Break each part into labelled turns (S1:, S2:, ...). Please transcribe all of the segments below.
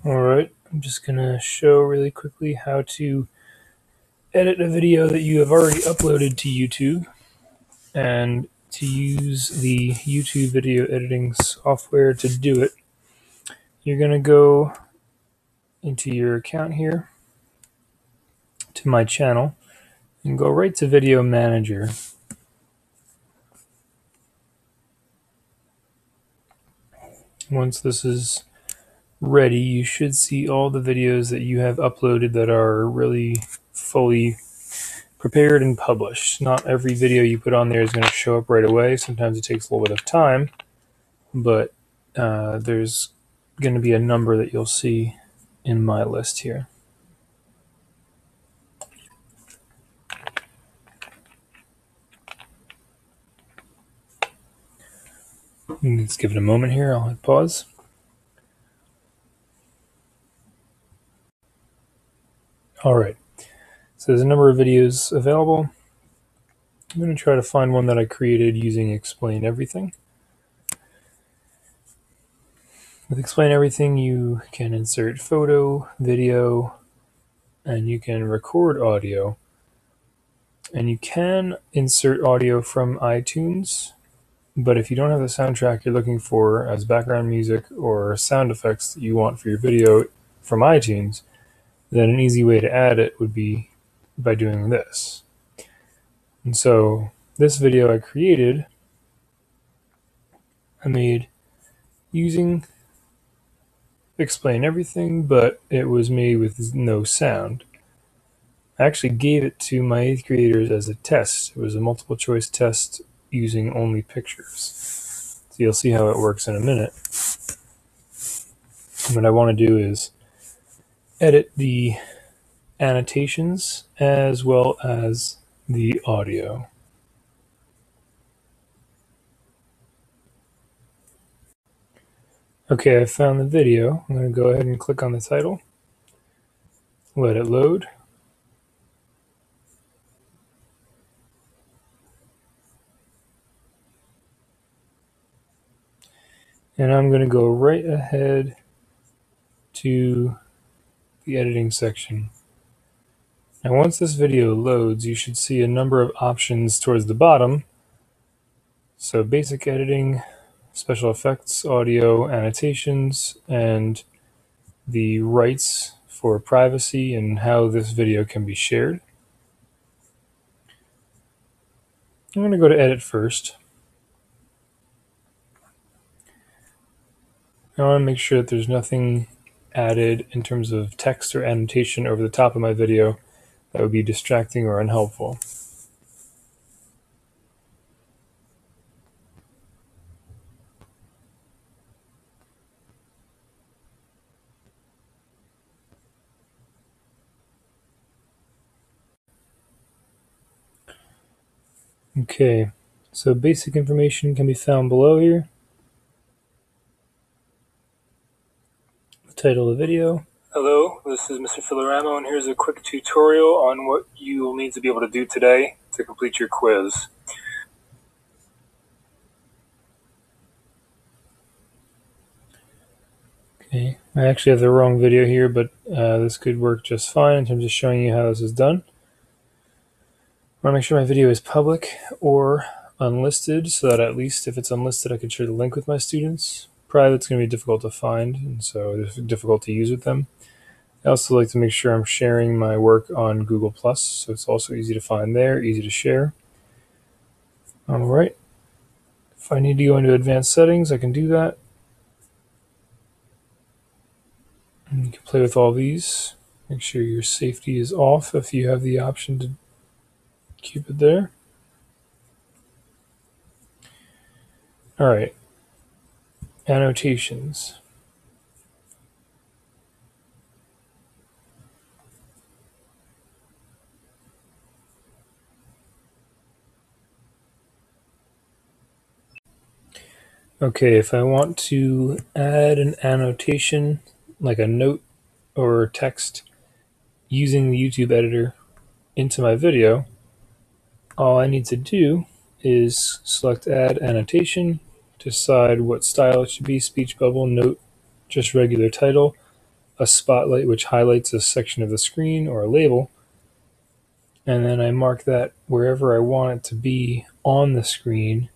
S1: Alright, I'm just going to show really quickly how to edit a video that you have already uploaded to YouTube and to use the YouTube video editing software to do it. You're going to go into your account here to my channel and go right to Video Manager. Once this is ready, you should see all the videos that you have uploaded that are really fully prepared and published. Not every video you put on there is going to show up right away. Sometimes it takes a little bit of time, but there's going to be a number that you'll see in my list here. Let's give it a moment here. I'll hit pause. All right, so there's a number of videos available. I'm going to try to find one that I created using Explain Everything. With Explain Everything, you can insert photo, video, and you can record audio. And you can insert audio from iTunes, but if you don't have the soundtrack you're looking for as background music or sound effects that you want for your video from iTunes, then an easy way to add it would be by doing this. And so this video I created, I made using Explain Everything, but it was made with no sound. I actually gave it to my 8th graders as a test. It was a multiple choice test using only pictures. So you'll see how it works in a minute. What I want to do is edit the annotations as well as the audio. Okay, I found the video. I'm going to go ahead and click on the title, let it load. And I'm going to go right ahead to the editing section. Now once this video loads, you should see a number of options towards the bottom. So basic editing, special effects, audio, annotations, and the rights for privacy and how this video can be shared. I'm going to go to edit first. I want to make sure that there's nothing added in terms of text or annotation over the top of my video that would be distracting or unhelpful. Okay, so basic information can be found below here. The title of the video. Hello, this is Mr. Filoramo, and here's a quick tutorial on what you will need to be able to do today to complete your quiz. Okay, I actually have the wrong video here, but this could work just fine in terms of showing you how this is done. I want to make sure my video is public or unlisted, so that at least if it's unlisted, I can share the link with my students. Private's going to be difficult to find, and so it's difficult to use with them. I also like to make sure I'm sharing my work on Google+, so it's also easy to find there, easy to share. All right. If I need to go into advanced settings, I can do that. And you can play with all these. Make sure your safety is off if you have the option to keep it there. All right. Annotations. Okay, if I want to add an annotation, like a note or text, using the YouTube editor into my video, all I need to do is select Add Annotation, decide what style it should be, speech bubble, note, just regular title, a spotlight which highlights a section of the screen or a label, and then I mark that wherever I want it to be on the screen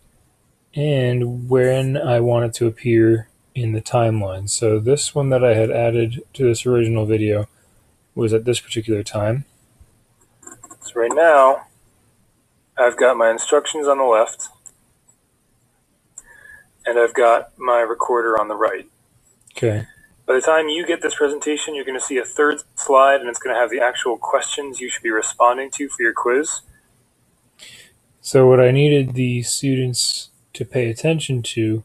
S1: and when I want it to appear in the timeline. So this one that I had added to this original video was at this particular time. So right now, I've got my instructions on the left, and I've got my recorder on the right. Okay. By the time you get this presentation, you're going to see a third slide, and it's going to have the actual questions you should be responding to for your quiz. So what I needed the students to pay attention to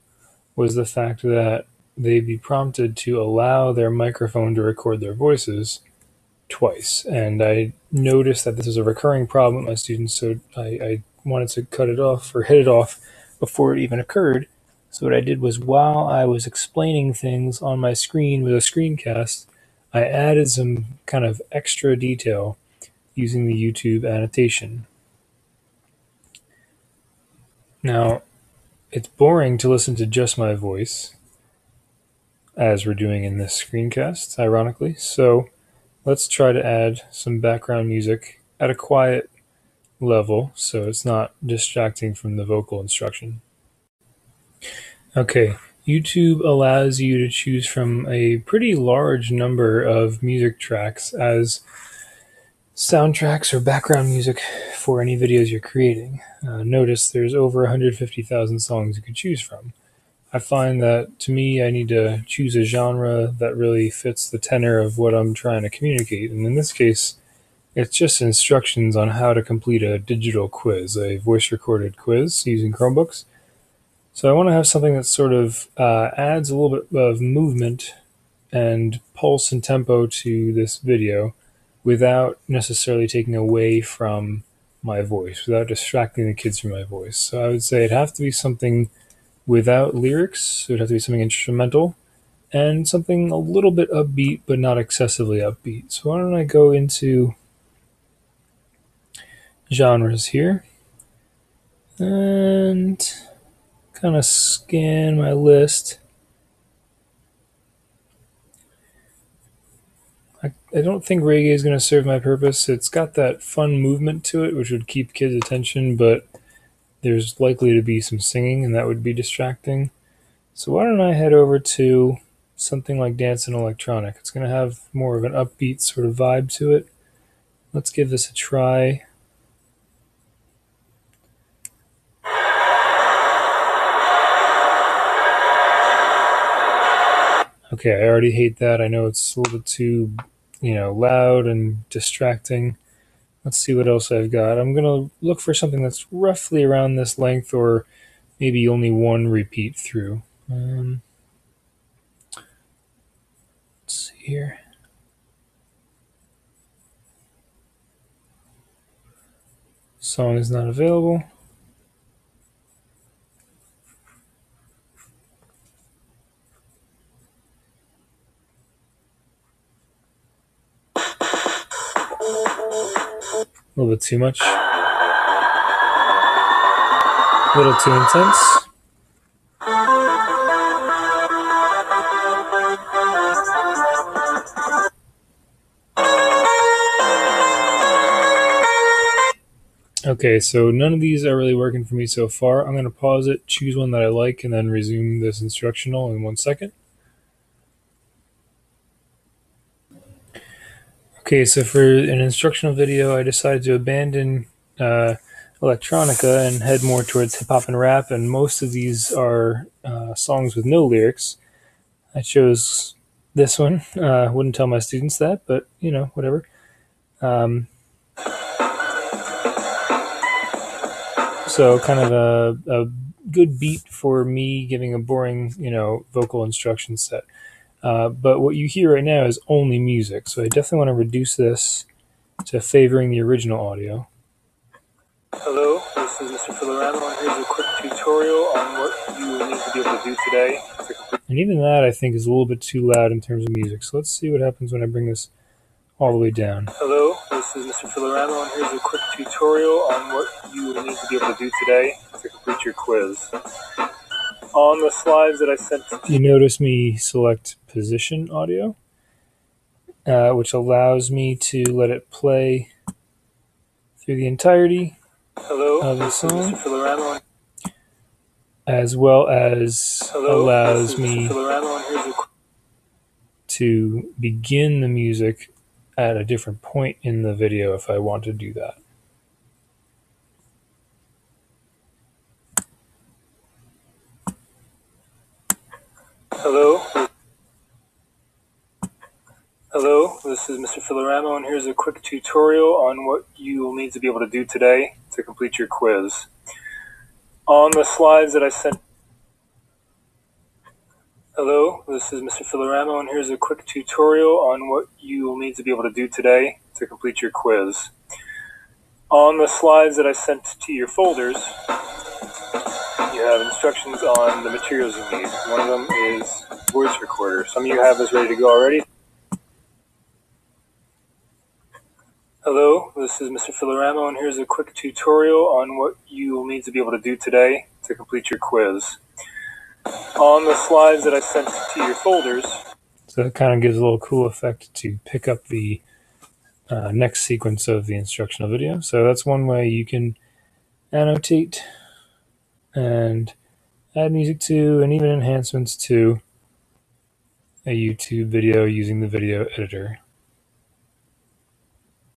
S1: was the fact that they'd be prompted to allow their microphone to record their voices twice. And I noticed that this is a recurring problem with my students, so I wanted to cut it off or hit it off before it even occurred. So what I did was, while I was explaining things on my screen with a screencast, I added some kind of extra detail using the YouTube annotation. Now, it's boring to listen to just my voice, as we're doing in this screencast, ironically. So let's try to add some background music at a quiet level so it's not distracting from the vocal instruction. Okay, YouTube allows you to choose from a pretty large number of music tracks as soundtracks or background music for any videos you're creating. Notice there's over 150,000 songs you could choose from. I find that, to me, I need to choose a genre that really fits the tenor of what I'm trying to communicate. And in this case, it's just instructions on how to complete a digital quiz, a voice-recorded quiz using Chromebooks. So I want to have something that sort of adds a little bit of movement and pulse and tempo to this video without necessarily taking away from my voice, without distracting the kids from my voice. So I would say it'd have to be something without lyrics. It would have to be something instrumental and something a little bit upbeat, but not excessively upbeat. So why don't I go into genres here and kind of scan my list. I don't think reggae is going to serve my purpose. It's got that fun movement to it, which would keep kids' attention, but there's likely to be some singing, and that would be distracting. So why don't I head over to something like dance and electronic. It's going to have more of an upbeat sort of vibe to it. Let's give this a try. Okay, I already hate that. I know it's a little bit too, loud and distracting. Let's see what else I've got. I'm going to look for something that's roughly around this length, or maybe only one repeat through. Let's see here. Song is not available. A little bit too much. A little too intense. Okay, so none of these are really working for me so far. I'm going to pause it, choose one that I like, and then resume this instructional in 1 second. Okay, so for an instructional video, I decided to abandon electronica and head more towards hip-hop and rap, and most of these are songs with no lyrics. I chose this one. Wouldn't tell my students that, but, whatever. So kind of a good beat for me giving a boring, vocal instruction set. But what you hear right now is only music, so I definitely want to reduce this to favoring the original audio. Hello, this is Mr. Filorano, and here's a quick tutorial on what you will need to be able to do today. And even that, I think, is a little bit too loud in terms of music, so let's see what happens when I bring this all the way down. Hello, this is Mr. Filorano, and here's a quick tutorial on what you will need to be able to do today to complete your quiz. On the slides that I sent, you notice me select position audio, which allows me to let it play through the entirety of the song, as well as allows me to begin the music at a different point in the video if I want to do that. Hello, this is Mr. Filoramo, and here's a quick tutorial on what you will need to be able to do today to complete your quiz. On the slides that I sent... Hello, this is Mr. Filoramo, and here's a quick tutorial on what you will need to be able to do today to complete your quiz. On the slides that I sent to your folders, you have instructions on the materials you need. One of them is voice recorder. Some of you have this ready to go already. Hello, this is Mr. Filoramo, and here's a quick tutorial on what you will need to be able to do today to complete your quiz. On the slides that I sent to your folders. So that kind of gives a little cool effect to pick up the next sequence of the instructional video. So that's one way you can annotate and add music to, and even enhancements to, a YouTube video using the video editor.